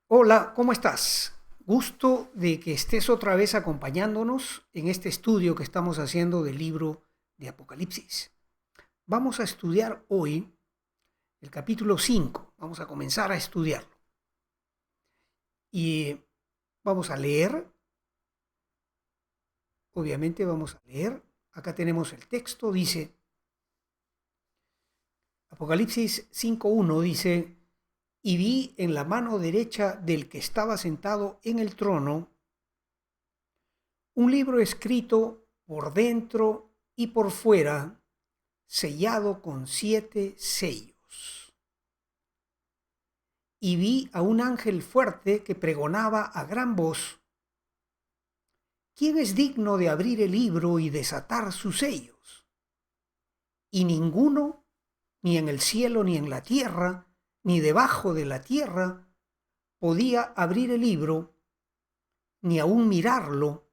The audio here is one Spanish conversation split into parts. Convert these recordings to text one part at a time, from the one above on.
Hola, ¿cómo estás? Gusto de que estés otra vez acompañándonos en este estudio que estamos haciendo del libro de Apocalipsis. Vamos a estudiar hoy el capítulo 5. Vamos a comenzar a estudiarlo. Y vamos a leer, obviamente vamos a leer. Acá tenemos el texto, dice, Apocalipsis 5.1 dice, y vi en la mano derecha del que estaba sentado en el trono un libro escrito por dentro y por fuera, sellado con 7 sellos. Y vi a un ángel fuerte que pregonaba a gran voz: ¿quién es digno de abrir el libro y desatar sus sellos? Y ninguno, ni en el cielo, ni en la tierra, ni debajo de la tierra, podía abrir el libro, ni aun mirarlo.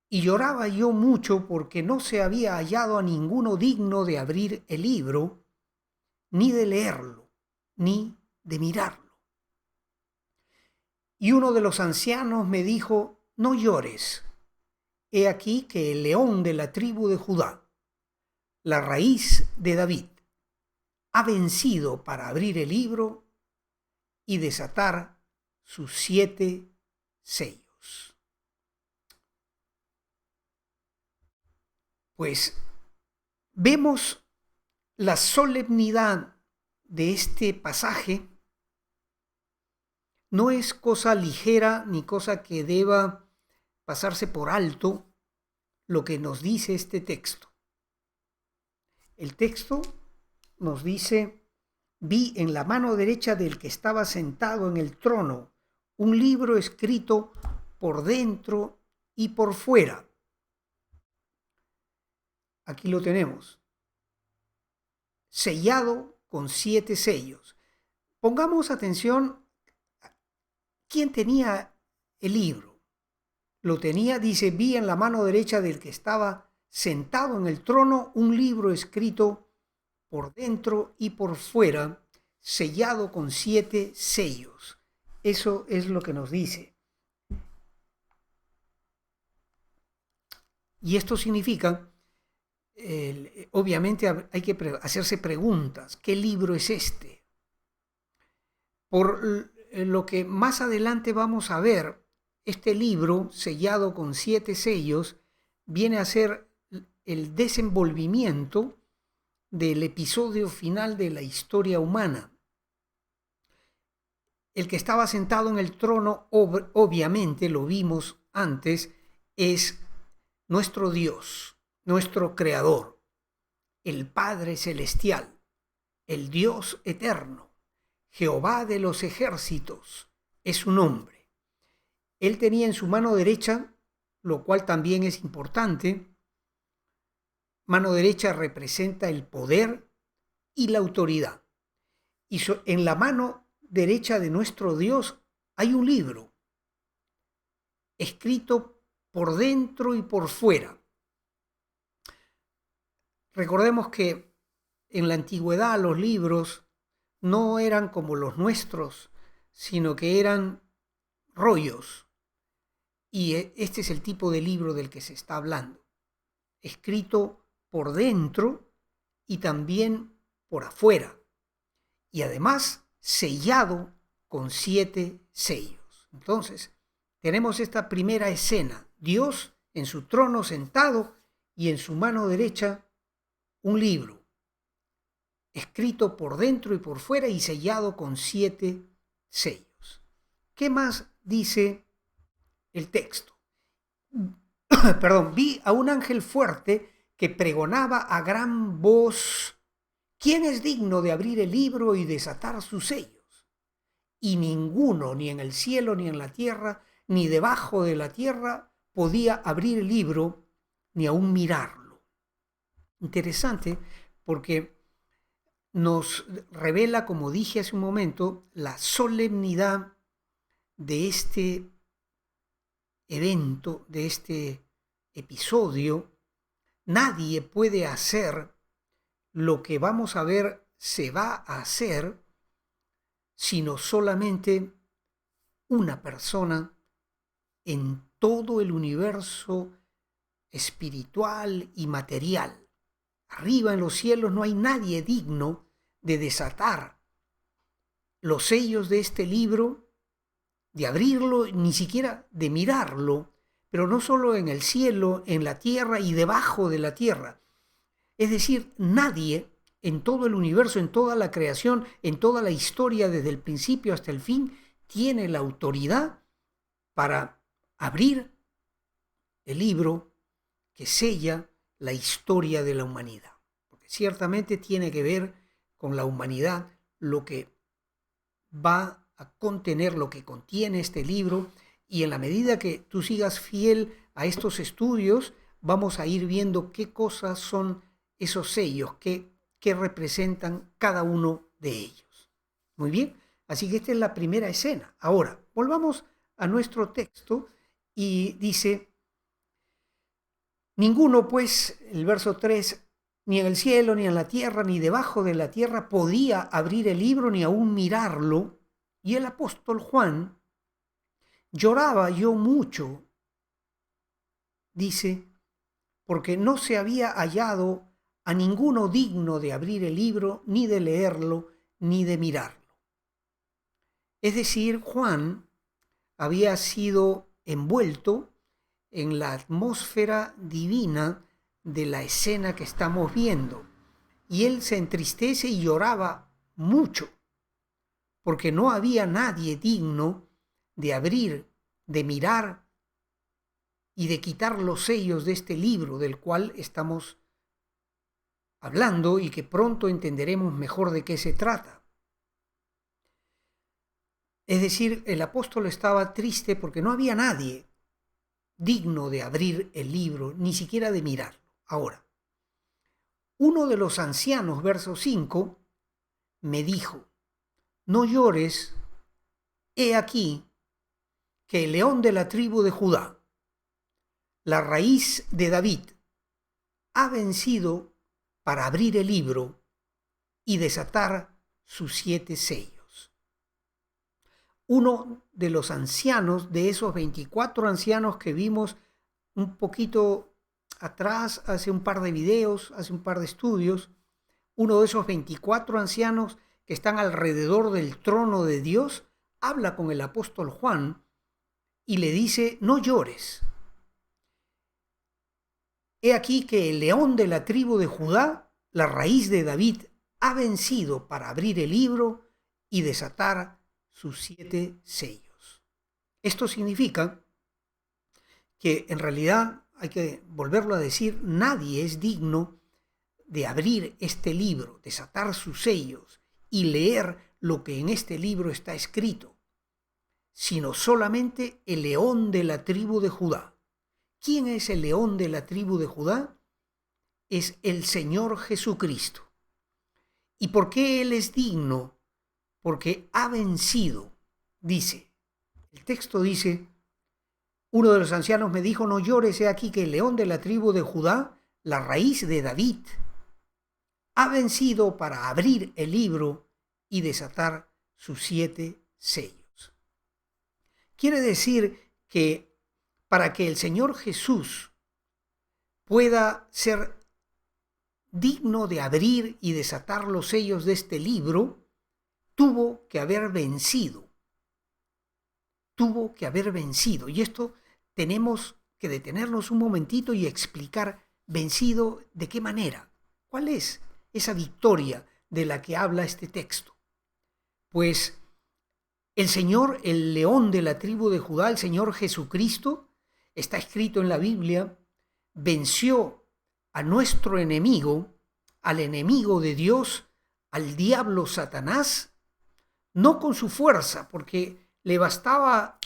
Y lloraba yo mucho porque no se había hallado a ninguno digno de abrir el libro, ni de leerlo, ni de mirarlo. Y uno de los ancianos me dijo: no llores, he aquí que el león de la tribu de Judá, la raíz de David, ha vencido para abrir el libro y desatar sus 7 sellos. Pues vemos la solemnidad de este pasaje. No es cosa ligera ni cosa que deba pasarse por alto lo que nos dice este texto. El texto nos dice: vi en la mano derecha del que estaba sentado en el trono un libro escrito por dentro y por fuera. Aquí lo tenemos, sellado con 7 sellos. Pongamos atención, ¿quién tenía el libro? Lo tenía, dice, vi en la mano derecha del que estaba sentado en el trono un libro escrito por dentro y por fuera, sellado con 7 sellos. Eso es lo que nos dice. Y esto significa, obviamente hay que hacerse preguntas. ¿Qué libro es este? Por lo que más adelante vamos a ver, este libro sellado con 7 sellos viene a ser el desenvolvimiento del episodio final de la historia humana. El que estaba sentado en el trono, obviamente lo vimos antes, es nuestro Dios, nuestro Creador, el Padre Celestial, el Dios Eterno, Jehová de los ejércitos, es su nombre. Él tenía en su mano derecha, lo cual también es importante, mano derecha representa el poder y la autoridad. Y en la mano derecha de nuestro Dios hay un libro escrito por dentro y por fuera. Recordemos que en la antigüedad los libros no eran como los nuestros, sino que eran rollos. Y este es el tipo de libro del que se está hablando, escrito por dentro y también por afuera, y además sellado con 7 sellos. Entonces, tenemos esta primera escena: Dios en su trono sentado y en su mano derecha un libro escrito por dentro y por fuera y sellado con 7 sellos. ¿Qué más dice el texto? Perdón, vi a un ángel fuerte que pregonaba a gran voz: ¿quién es digno de abrir el libro y desatar sus sellos? Y ninguno, ni en el cielo, ni en la tierra, ni debajo de la tierra, podía abrir el libro, ni aun mirarlo. Interesante, porque nos revela, como dije hace un momento, la solemnidad de este evento, de este episodio. Nadie puede hacer lo que vamos a ver se va a hacer sino solamente una persona en todo el universo espiritual y material. Arriba en los cielos no hay nadie digno de desatar los sellos de este libro, de abrirlo, ni siquiera de mirarlo, pero no solo en el cielo, en la tierra y debajo de la tierra. Es decir, nadie en todo el universo, en toda la creación, en toda la historia, desde el principio hasta el fin, tiene la autoridad para abrir el libro que sella la historia de la humanidad. Porque ciertamente tiene que ver con la humanidad lo que va a contener, lo que contiene este libro, y en la medida que tú sigas fiel a estos estudios, vamos a ir viendo qué cosas son esos sellos, qué representan cada uno de ellos. Muy bien, así que esta es la primera escena. Ahora, volvamos a nuestro texto y dice: ninguno, pues, el verso 3, ni en el cielo, ni en la tierra, ni debajo de la tierra podía abrir el libro, ni aún mirarlo. Y el apóstol Juan lloraba yo mucho, dice, porque no se había hallado a ninguno digno de abrir el libro, ni de leerlo, ni de mirarlo. Es decir, Juan había sido envuelto en la atmósfera divina de la escena que estamos viendo. Y él se entristece y lloraba mucho, porque no había nadie digno de abrir, de mirar y de quitar los sellos de este libro del cual estamos hablando y que pronto entenderemos mejor de qué se trata. Es decir, el apóstol estaba triste porque no había nadie digno de abrir el libro, ni siquiera de mirarlo. Ahora, uno de los ancianos, verso 5, me dijo: no llores, he aquí que el león de la tribu de Judá, la raíz de David, ha vencido para abrir el libro y desatar sus 7 sellos. Uno de los ancianos, de esos 24 ancianos que vimos un poquito atrás, hace un par de videos, hace un par de estudios, uno de esos 24 ancianos que están alrededor del trono de Dios, habla con el apóstol Juan y le dice: no llores. He aquí que el león de la tribu de Judá, la raíz de David, ha vencido para abrir el libro y desatar sus 7 sellos. Esto significa que en realidad, hay que volverlo a decir, nadie es digno de abrir este libro, desatar sus sellos y leer lo que en este libro está escrito, sino solamente el león de la tribu de Judá. ¿Quién es el león de la tribu de Judá? Es el Señor Jesucristo. ¿Y por qué Él es digno? Porque ha vencido, dice. El texto dice: uno de los ancianos me dijo: no llores, he aquí que el león de la tribu de Judá, la raíz de David, ha vencido para abrir el libro y desatar sus 7 sellos. Quiere decir que para que el Señor Jesús pueda ser digno de abrir y desatar los sellos de este libro, tuvo que haber vencido. Tuvo que haber vencido. Y esto tenemos que detenernos un momentito y explicar: vencido ¿de qué manera? ¿Cuál es esa victoria de la que habla este texto? Pues el Señor, el león de la tribu de Judá, el Señor Jesucristo, está escrito en la Biblia, venció a nuestro enemigo, al enemigo de Dios, al diablo Satanás, no con su fuerza, porque le bastaba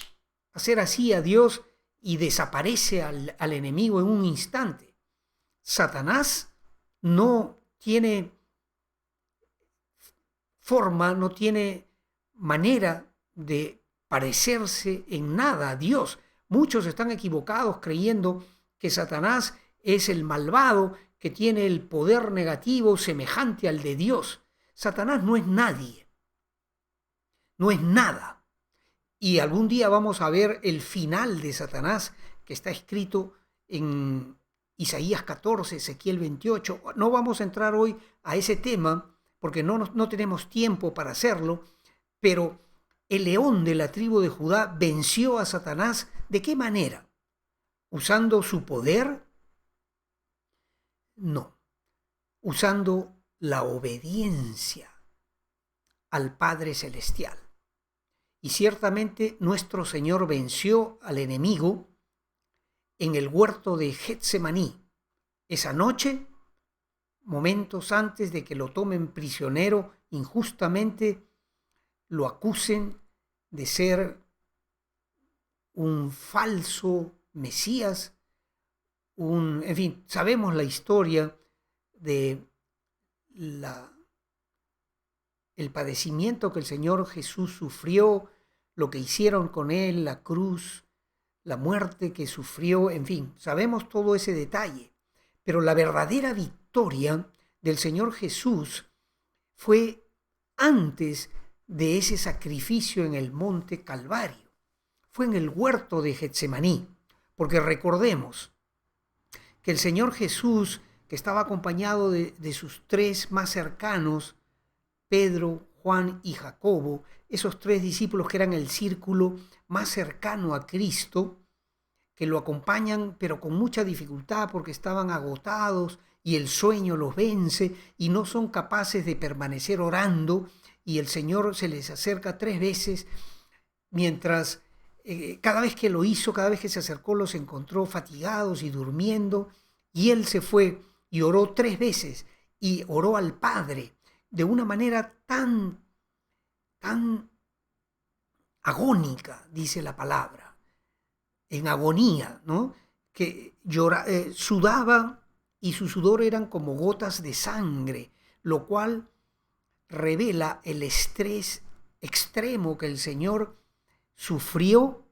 hacer así a Dios y desaparece al enemigo en un instante. Satanás no tiene forma, no tiene manera de parecerse en nada a Dios. Muchos están equivocados creyendo que Satanás es el malvado que tiene el poder negativo semejante al de Dios. Satanás no es nadie. no es nada. Y algún día vamos a ver el final de Satanás, que está escrito en Isaías 14, Ezequiel 28. No vamos a entrar hoy a ese tema porque no tenemos tiempo para hacerlo, pero el león de la tribu de Judá venció a Satanás. ¿De qué manera? ¿Usando su poder? No, usando la obediencia al Padre Celestial. Y ciertamente nuestro Señor venció al enemigo en el huerto de Getsemaní. Esa noche, momentos antes de que lo tomen prisionero injustamente, lo acusen de ser un falso Mesías, en fin, sabemos la historia de el padecimiento que el Señor Jesús sufrió, lo que hicieron con él, la cruz, la muerte que sufrió, en fin, sabemos todo ese detalle. Pero la verdadera victoria del Señor Jesús fue antes de ese sacrificio en el monte Calvario. Fue en el huerto de Getsemaní, porque recordemos que el Señor Jesús, que estaba acompañado de sus tres más cercanos, Pedro, Juan y Jacobo, esos tres discípulos que eran el círculo más cercano a Cristo, que lo acompañan pero con mucha dificultad porque estaban agotados y el sueño los vence y no son capaces de permanecer orando, y el Señor se les acerca 3 veces mientras cada vez que lo hizo, cada vez que se acercó, los encontró fatigados y durmiendo, y él se fue y oró 3 veces y oró al Padre de una manera tan agónica, dice la palabra, en agonía, ¿no? Que sudaba y su sudor eran como gotas de sangre, lo cual revela el estrés extremo que el Señor sufrió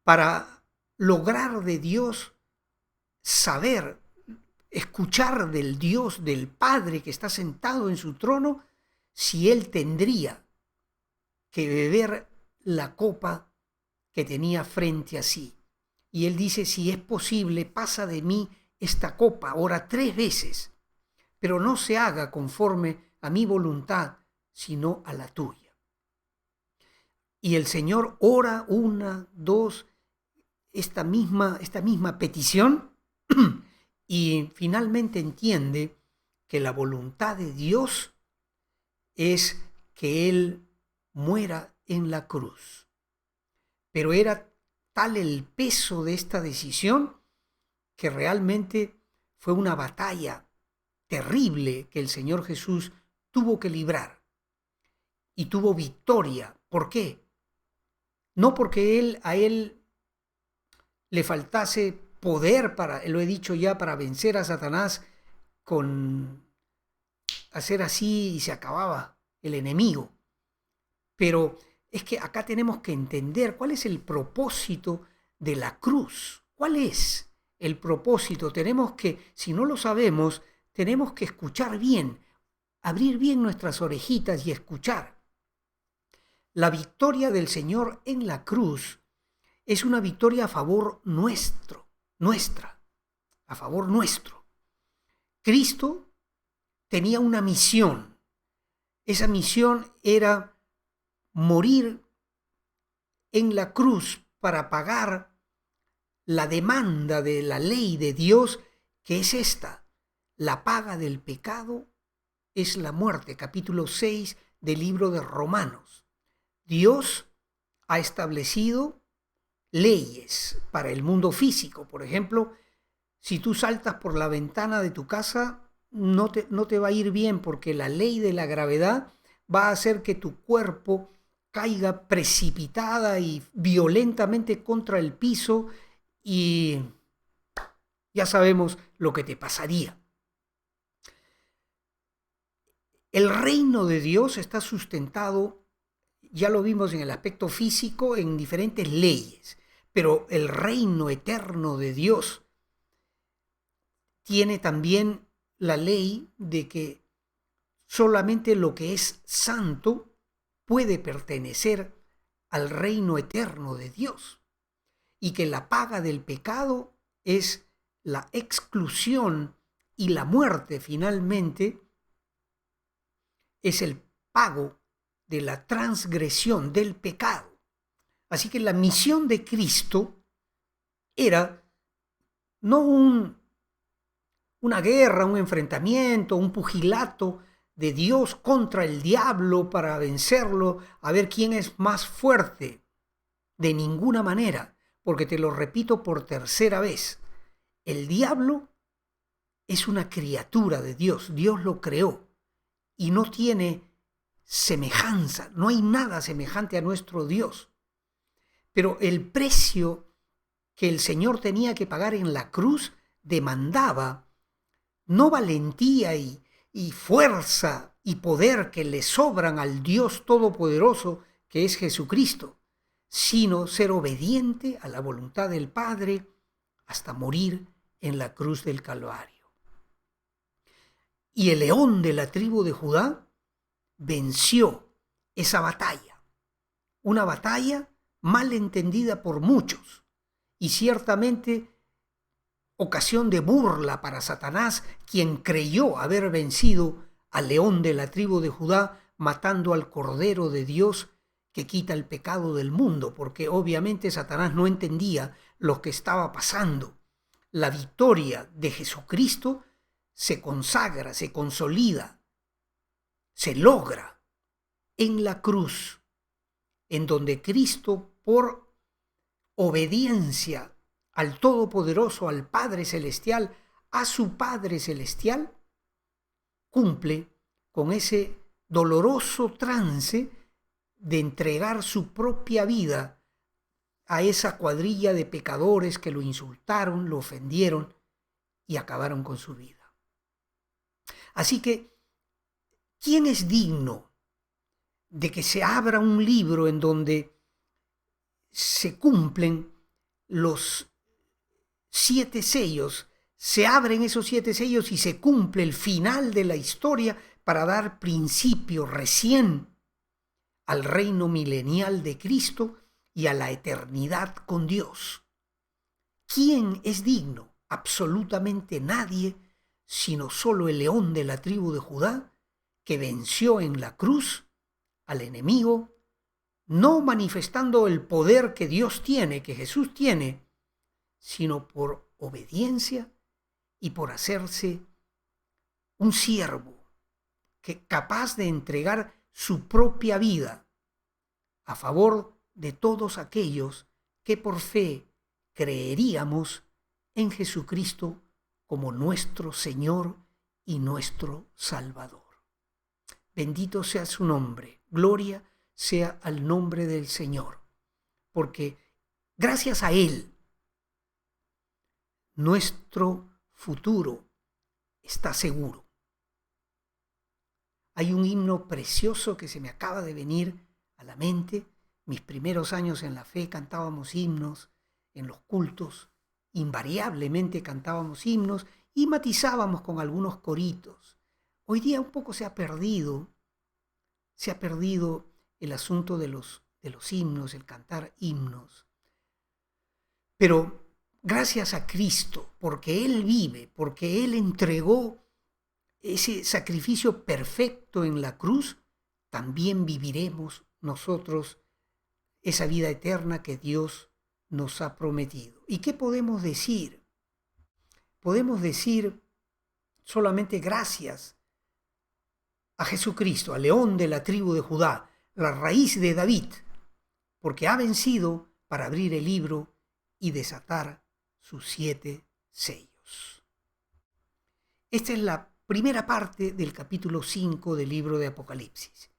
para lograr de Dios saber, escuchar del Dios, del Padre que está sentado en su trono, si él tendría que beber la copa que tenía frente a sí. Y él dice: si es posible, pasa de mí esta copa. Ora 3 veces, pero no se haga conforme a mi voluntad, sino a la tuya. Y el Señor ora 1, 2, esta misma petición, y finalmente entiende que la voluntad de Dios es que Él muera en la cruz. Pero era tal el peso de esta decisión que realmente fue una batalla terrible que el Señor Jesús tuvo que librar, y tuvo victoria. ¿Por qué? No porque a él le faltase poder lo he dicho ya, para vencer a Satanás con hacer así y se acababa el enemigo. Pero es que acá tenemos que entender cuál es el propósito de la cruz. ¿Cuál es el propósito? Tenemos que, si no lo sabemos, tenemos que escuchar bien, abrir bien nuestras orejitas y escuchar. La victoria del Señor en la cruz es una victoria a favor nuestra, a favor nuestro. Cristo tenía una misión. Esa misión era morir en la cruz para pagar la demanda de la ley de Dios, que es esta: la paga del pecado es la muerte. Capítulo 6 del libro de Romanos. Dios ha establecido leyes para el mundo físico. Por ejemplo, si tú saltas por la ventana de tu casa, no te va a ir bien, porque la ley de la gravedad va a hacer que tu cuerpo caiga precipitada y violentamente contra el piso, y ya sabemos lo que te pasaría. El reino de Dios está sustentado, ya lo vimos en el aspecto físico, en diferentes leyes, pero el reino eterno de Dios tiene también la ley de que solamente lo que es santo puede pertenecer al reino eterno de Dios y que la paga del pecado es la exclusión y la muerte finalmente es el pago de la transgresión del pecado. Así que la misión de Cristo era no una guerra, un enfrentamiento, un pugilato de Dios contra el diablo para vencerlo, a ver quién es más fuerte. De ninguna manera, porque te lo repito por tercera vez, el diablo es una criatura de Dios, Dios lo creó y no tiene semejanza, no hay nada semejante a nuestro Dios. Pero el precio que el Señor tenía que pagar en la cruz demandaba no valentía y fuerza y poder que le sobran al Dios Todopoderoso que es Jesucristo, sino ser obediente a la voluntad del Padre hasta morir en la cruz del Calvario. Y el león de la tribu de Judá venció esa batalla, una batalla mal entendida por muchos y ciertamente ocasión de burla para Satanás, quien creyó haber vencido al león de la tribu de Judá, matando al Cordero de Dios que quita el pecado del mundo, porque obviamente Satanás no entendía lo que estaba pasando. La victoria de Jesucristo se consagra, se consolida, se logra en la cruz, en donde Cristo, por obediencia al Todopoderoso, al Padre Celestial, a su Padre Celestial, cumple con ese doloroso trance de entregar su propia vida a esa cuadrilla de pecadores que lo insultaron, lo ofendieron y acabaron con su vida. Así que, ¿quién es digno de que se abra un libro en donde se cumplen los 7 sellos, se abren esos 7 sellos y se cumple el final de la historia para dar principio recién al reino milenial de Cristo y a la eternidad con Dios? ¿Quién es digno? Absolutamente nadie, sino solo el león de la tribu de Judá, que venció en la cruz al enemigo, no manifestando el poder que Dios tiene, que Jesús tiene, sino por obediencia y por hacerse un siervo capaz de entregar su propia vida a favor de todos aquellos que por fe creeríamos en Jesucristo como nuestro Señor y nuestro Salvador. Bendito sea su nombre, gloria sea al nombre del Señor, porque gracias a Él, nuestro futuro está seguro. Hay un himno precioso que se me acaba de venir a la mente. Mis primeros años en la fe cantábamos himnos en los cultos, invariablemente cantábamos himnos y matizábamos con algunos coritos. Hoy día un poco se ha perdido el asunto de los himnos, el cantar himnos. Pero gracias a Cristo, porque Él vive, porque Él entregó ese sacrificio perfecto en la cruz, también viviremos nosotros esa vida eterna que Dios nos ha prometido. ¿Y qué podemos decir? Podemos decir solamente gracias a Jesucristo, al león de la tribu de Judá, la raíz de David, porque ha vencido para abrir el libro y desatar sus 7 sellos. Esta es la primera parte del capítulo 5 del libro de Apocalipsis.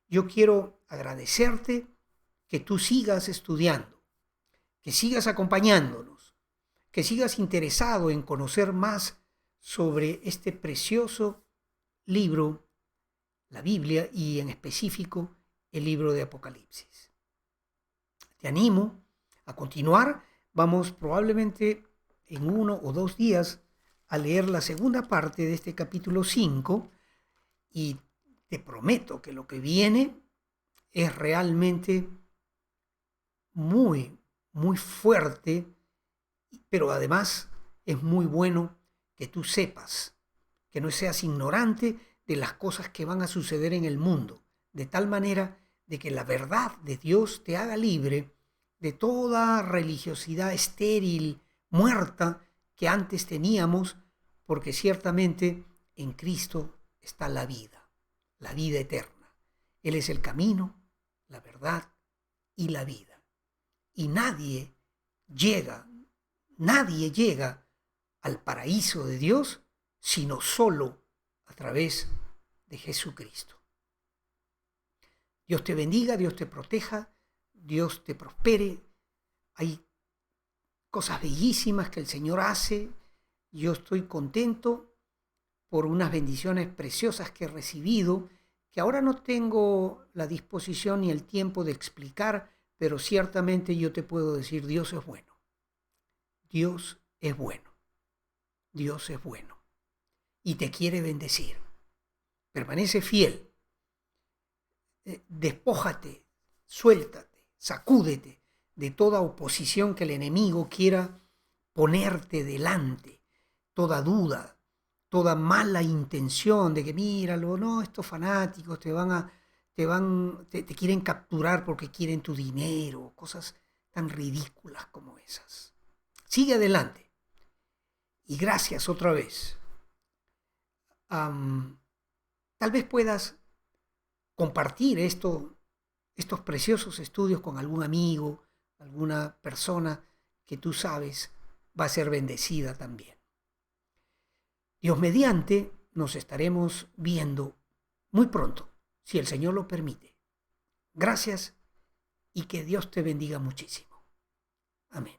Yo quiero agradecerte que tú sigas estudiando, que sigas acompañándonos, que sigas interesado en conocer más sobre este precioso libro, la Biblia, y en específico el libro de Apocalipsis. Te animo a continuar. Vamos probablemente en 1 o 2 días a leer la segunda parte de este capítulo 5 y te prometo que lo que viene es realmente muy, muy fuerte, pero además es muy bueno que tú sepas, que no seas ignorante de las cosas que van a suceder en el mundo, de tal manera de que la verdad de Dios te haga libre de toda religiosidad estéril, muerta, que antes teníamos, porque ciertamente en Cristo está la vida eterna. Él es el camino, la verdad y la vida. Y nadie llega al paraíso de Dios sino solo a través de Jesucristo. Dios te bendiga, Dios te proteja, Dios te prospere. Hay cosas bellísimas que el Señor hace. Yo estoy contento por unas bendiciones preciosas que he recibido, que ahora no tengo la disposición ni el tiempo de explicar, pero ciertamente yo te puedo decir, Dios es bueno. Dios es bueno. Dios es bueno. Y te quiere bendecir. Permanece fiel. Despójate, suéltate, sacúdete de toda oposición que el enemigo quiera ponerte delante, toda duda, toda mala intención de que míralo, no, estos fanáticos te quieren capturar porque quieren tu dinero, cosas tan ridículas como esas. Sigue adelante. Y gracias otra vez. Tal vez puedas compartir estos preciosos estudios con algún amigo, alguna persona que tú sabes va a ser bendecida también. Dios mediante, nos estaremos viendo muy pronto, si el Señor lo permite. Gracias y que Dios te bendiga muchísimo. Amén.